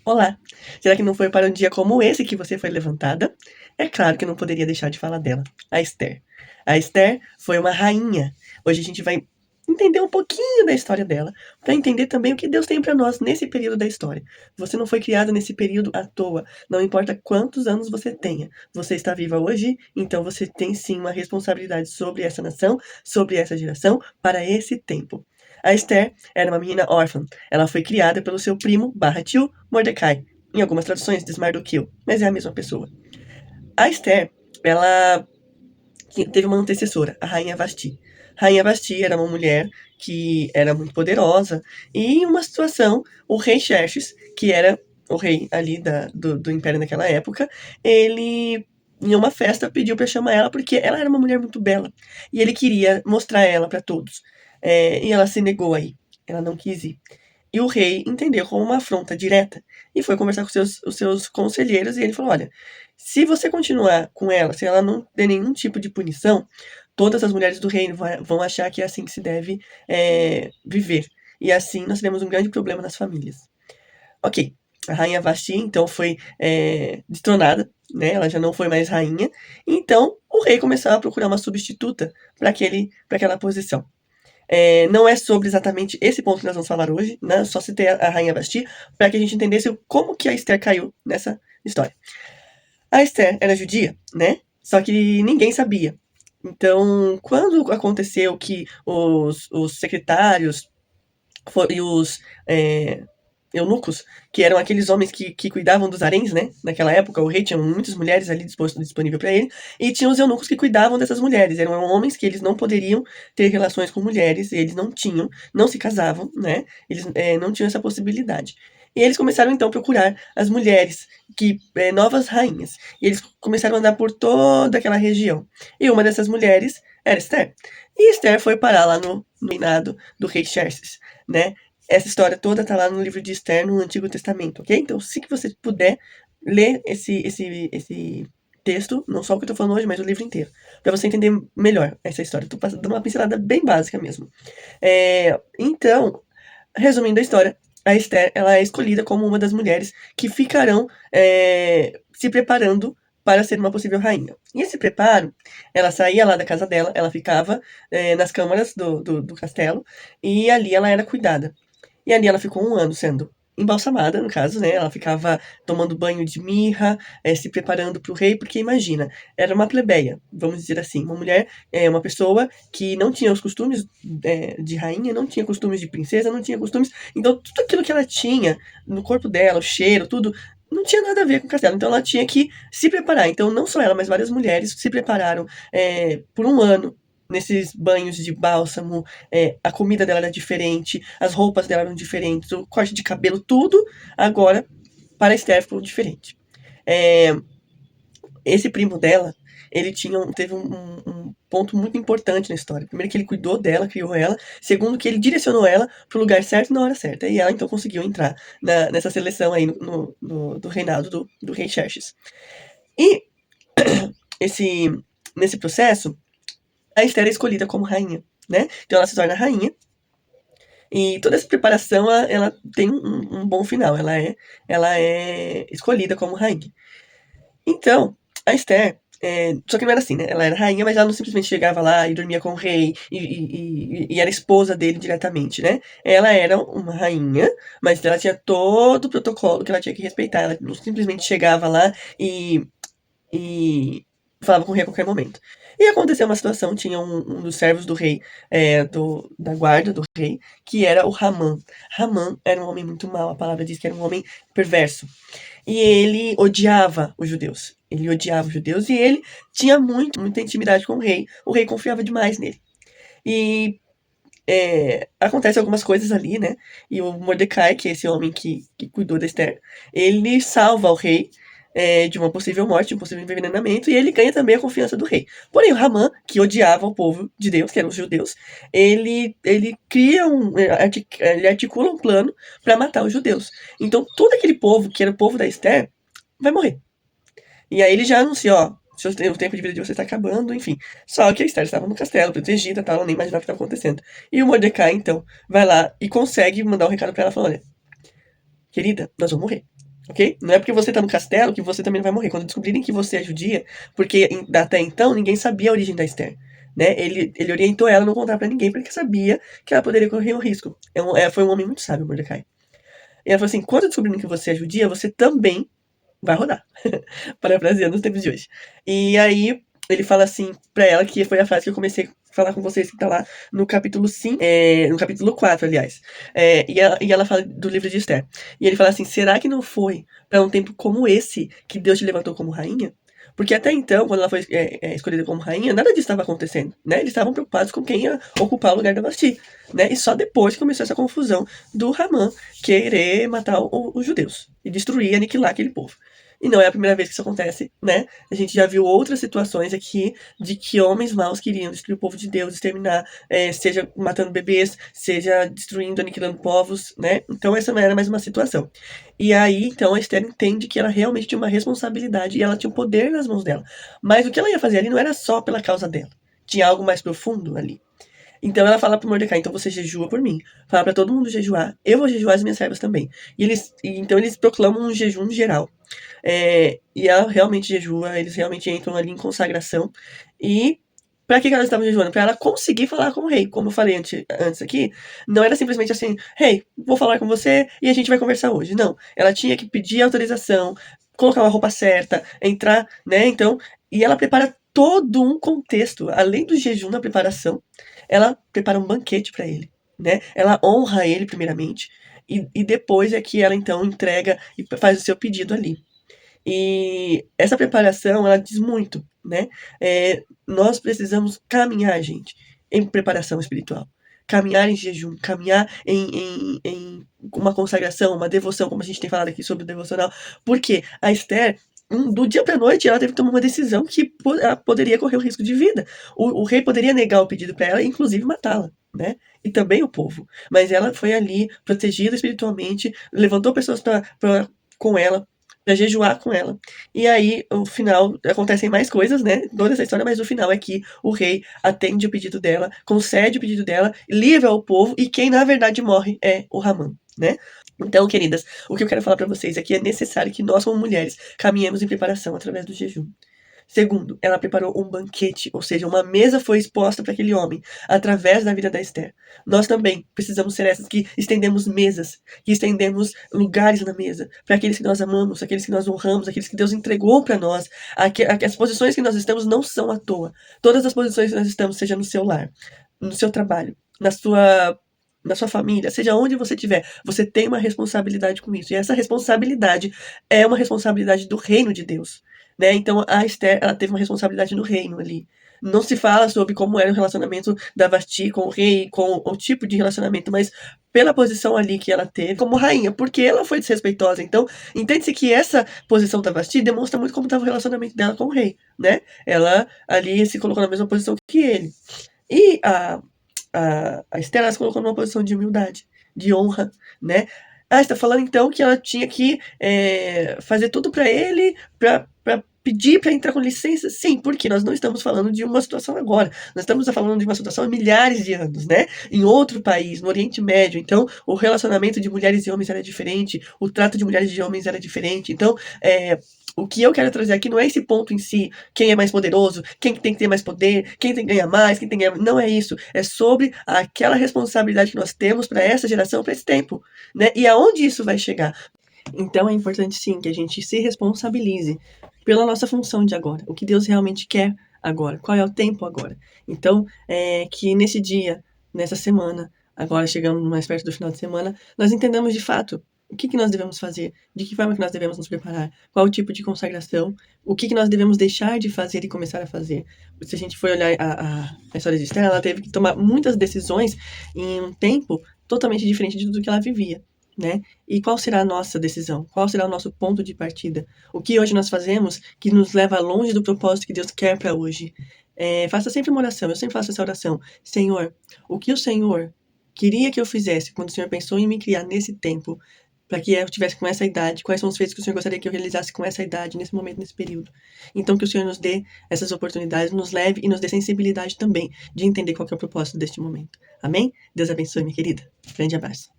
Olá! Será que não foi para um dia como esse que você foi levantada? É claro que eu não poderia deixar de falar dela, a Esther. A Esther foi uma rainha. Hoje a gente vai entender um pouquinho da história dela, para entender também o que Deus tem para nós nesse período da história. Você não foi criada nesse período à toa, não importa quantos anos você tenha. Você está viva hoje, então você tem sim uma responsabilidade sobre essa nação, sobre essa geração, para esse tempo. A Esther era uma menina órfã. Ela foi criada pelo seu primo barra tio Mordecai. Em algumas traduções diz Mardoqueu, mas é a mesma pessoa. A Esther, ela teve uma antecessora, a Rainha Vasti. Rainha Vasti era uma mulher que era muito poderosa e em uma situação, o rei Xerxes, que era o rei ali do Império naquela época, ele em uma festa pediu para chamar ela porque ela era uma mulher muito bela e ele queria mostrar ela para todos. E ela se negou aí, ela não quis ir. E o rei entendeu como uma afronta direta e foi conversar com os seus conselheiros e ele falou: olha, se você continuar com ela, se ela não der nenhum tipo de punição, todas as mulheres do reino vão achar que é assim que se deve viver. E assim nós teremos um grande problema nas famílias. Ok, a rainha Vasti então foi destronada, né? Ela já não foi mais rainha. Então o rei começou a procurar uma substituta para aquela posição. Não é sobre exatamente esse ponto que nós vamos falar hoje, né? Só citei a Rainha Vasti para que a gente entendesse como que a Esther caiu nessa história. A Esther era judia, né? Só que ninguém sabia. Então, quando aconteceu que os secretários e os eunucos, que eram aqueles homens que cuidavam dos haréns, né? Naquela época, o rei tinha muitas mulheres ali disponível para ele, e tinha os eunucos que cuidavam dessas mulheres. Eram homens que eles não poderiam ter relações com mulheres, eles não tinham, não se casavam, né? Eles não tinham essa possibilidade. E eles começaram então a procurar as mulheres, novas rainhas. E eles começaram a andar por toda aquela região. E uma dessas mulheres era Esther. E Esther foi parar lá no reinado do rei Xerxes, né? Essa história toda tá lá no livro de Esther, no Antigo Testamento, ok? Então, se que você puder ler esse texto, não só o que eu tô falando hoje, mas o livro inteiro, para você entender melhor essa história. Tô dando uma pincelada bem básica mesmo. Então, resumindo a história, a Esther ela é escolhida como uma das mulheres que ficarão se preparando para ser uma possível rainha. E esse preparo, ela saía lá da casa dela, ela ficava nas câmaras do castelo, e ali ela era cuidada. E ali ela ficou 1 ano sendo embalsamada, no caso, né? Ela ficava tomando banho de mirra, se preparando para o rei, porque imagina, era uma plebeia, vamos dizer assim, uma mulher, uma pessoa que não tinha os costumes de rainha, não tinha costumes de princesa, não tinha costumes. Então, tudo aquilo que ela tinha no corpo dela, o cheiro, tudo, não tinha nada a ver com o castelo. Então, ela tinha que se preparar. Então, não só ela, mas várias mulheres se prepararam por 1 ano nesses banhos de bálsamo, a comida dela era diferente, as roupas dela eram diferentes, o corte de cabelo, tudo agora para a Esther ficou diferente. Esse primo dela, ele teve um ponto muito importante na história. Primeiro que ele cuidou dela, criou ela. Segundo que ele direcionou ela para o lugar certo e na hora certa. E ela então conseguiu entrar nessa seleção aí do reinado do rei Xerxes. E esse, nesse processo, a Esther é escolhida como rainha, né? Então ela se torna rainha. E toda essa preparação, ela tem um bom final. Ela é escolhida como rainha. Então, a Esther, só que não era assim, né? Ela era rainha, mas ela não simplesmente chegava lá e dormia com o rei e era esposa dele diretamente, né? Ela era uma rainha, mas ela tinha todo o protocolo que ela tinha que respeitar. Ela não simplesmente chegava lá e falava com o rei a qualquer momento. E aconteceu uma situação, tinha um dos servos do rei, da guarda do rei, que era o Ramã. Ramã era um homem muito mau, a palavra diz que era um homem perverso. E ele odiava os judeus. Ele odiava os judeus e ele tinha muita intimidade com o rei. O rei confiava demais nele. E acontece algumas coisas ali, né? E o Mordecai, que é esse homem que cuidou da Esther, ele salva o rei de uma possível morte, de um possível envenenamento, e ele ganha também a confiança do rei. Porém, o Ramã, que odiava o povo de Deus, que eram os judeus, ele cria ele articula um plano para matar os judeus. Então, todo aquele povo, que era o povo da Esther, vai morrer. E aí ele já anuncia, ó, o tempo de vida de você está acabando, enfim. Só que a Esther estava no castelo, protegida, tal, ela nem imaginava o que estava acontecendo. E o Mordecai, então, vai lá e consegue mandar um recado para ela, falando, olha, querida, nós vamos morrer. ok? Não é porque você tá no castelo que você também não vai morrer. Quando descobrirem que você é judia, porque até então ninguém sabia a origem da Esther, né? Ele orientou ela a não contar pra ninguém, porque sabia que ela poderia correr um risco. Foi um homem muito sábio, Mordecai. E ela falou assim, quando descobrirem que você é judia, você também vai rodar. Parafraseando nos tempos de hoje. E aí, ele fala assim pra ela, que foi a frase que eu comecei a falar com vocês, que tá lá no capítulo 5, no capítulo 4, aliás. E ela fala do livro de Esther. E ele fala assim, será que não foi pra um tempo como esse que Deus te levantou como rainha? Porque até então, quando ela foi escolhida como rainha, nada disso estava acontecendo, né? Eles estavam preocupados com quem ia ocupar o lugar da Vasti, né? E só depois começou essa confusão do Ramã querer matar os judeus e destruir, aniquilar aquele povo. E não é a primeira vez que isso acontece, né? A gente já viu outras situações aqui de que homens maus queriam destruir o povo de Deus, exterminar, seja matando bebês, seja destruindo, aniquilando povos, né? Então essa era mais uma situação. E aí, então, a Esther entende que ela realmente tinha uma responsabilidade e ela tinha um poder nas mãos dela. Mas o que ela ia fazer ali não era só pela causa dela. Tinha algo mais profundo ali. Então ela fala pro Mordecai, então você jejua por mim. Fala pra todo mundo jejuar. Eu vou jejuar as minhas servas também. Então eles proclamam um jejum geral. E ela realmente jejua, eles realmente entram ali em consagração. E para que ela estava jejuando? Para ela conseguir falar com o rei. Como eu falei antes aqui, não era simplesmente assim, rei, vou falar com você e a gente vai conversar hoje. Não, ela tinha que pedir autorização, colocar uma roupa certa, entrar, né? Então, e ela prepara todo um contexto, além do jejum na preparação, ela prepara um banquete para ele, né? Ela honra ele primeiramente e depois é que ela então entrega e faz o seu pedido ali. E essa preparação, ela diz muito, né? Nós precisamos caminhar, gente, em preparação espiritual. Caminhar em jejum, caminhar em uma consagração, uma devoção, como a gente tem falado aqui sobre o devocional. Porque a Esther, do dia para noite, ela teve que tomar uma decisão que ela poderia correr o risco de vida. O rei poderia negar o pedido para ela, inclusive matá-la, né? E também o povo. Mas ela foi ali, protegida espiritualmente, levantou pessoas com ela, pra jejuar com ela. E aí, o final, acontecem mais coisas, né? Toda essa história, mas o final é que o rei atende o pedido dela, concede o pedido dela, livra o povo, e quem na verdade morre é o Ramã, né? Então, queridas, o que eu quero falar pra vocês é que é necessário que nós, como mulheres, caminhemos em preparação através do jejum. Segundo, ela preparou um banquete, ou seja, uma mesa foi exposta para aquele homem, através da vida da Esther. Nós também precisamos ser essas que estendemos mesas, que estendemos lugares na mesa, para aqueles que nós amamos, aqueles que nós honramos, aqueles que Deus entregou para nós. As posições que nós estamos não são à toa. Todas as posições que nós estamos, seja no seu lar, no seu trabalho, na sua família, seja onde você estiver, você tem uma responsabilidade com isso. E essa responsabilidade é uma responsabilidade do reino de Deus, né? Então a Esther, ela teve uma responsabilidade no reino ali. Não se fala sobre como era o relacionamento da Vasti com o rei, com o tipo de relacionamento, mas pela posição ali que ela teve como rainha, porque ela foi desrespeitosa. Então, entende-se que essa posição da Vasti demonstra muito como estava o relacionamento dela com o rei, né? Ela ali se colocou na mesma posição que ele. E a Esther, ela se colocou numa posição de humildade, de honra, né? Ah, está falando então que ela tinha que fazer tudo para ele, para pedir para entrar com licença? Sim, porque nós não estamos falando de uma situação agora. Nós estamos falando de uma situação há milhares de anos, né? Em outro país, no Oriente Médio. Então, o relacionamento de mulheres e homens era diferente, o trato de mulheres e homens era diferente. Então, o que eu quero trazer aqui não é esse ponto em si, quem é mais poderoso, quem tem que ter mais poder, quem tem que ganhar mais, quem tem que ganhar... Não é isso. É sobre aquela responsabilidade que nós temos para essa geração, para esse tempo, né? E aonde isso vai chegar? Então é importante sim que a gente se responsabilize pela nossa função de agora, o que Deus realmente quer agora, qual é o tempo agora. Então, que nesse dia, nessa semana, agora chegamos mais perto do final de semana, nós entendamos de fato o que nós devemos fazer, de que forma que nós devemos nos preparar, qual o tipo de consagração, o que nós devemos deixar de fazer e começar a fazer. Se a gente for olhar a história de Esther, ela teve que tomar muitas decisões em um tempo totalmente diferente de tudo que ela vivia, né? E qual será a nossa decisão? Qual será o nosso ponto de partida? O que hoje nós fazemos que nos leva longe do propósito que Deus quer para hoje? Faça sempre uma oração, eu sempre faço essa oração. Senhor, o que o Senhor queria que eu fizesse quando o Senhor pensou em me criar nesse tempo, para que eu tivesse com essa idade, quais são os feitos que o Senhor gostaria que eu realizasse com essa idade, nesse momento, nesse período. Então que o Senhor nos dê essas oportunidades, nos leve e nos dê sensibilidade também de entender qual que é o propósito deste momento. Amém? Deus abençoe, minha querida. Grande abraço.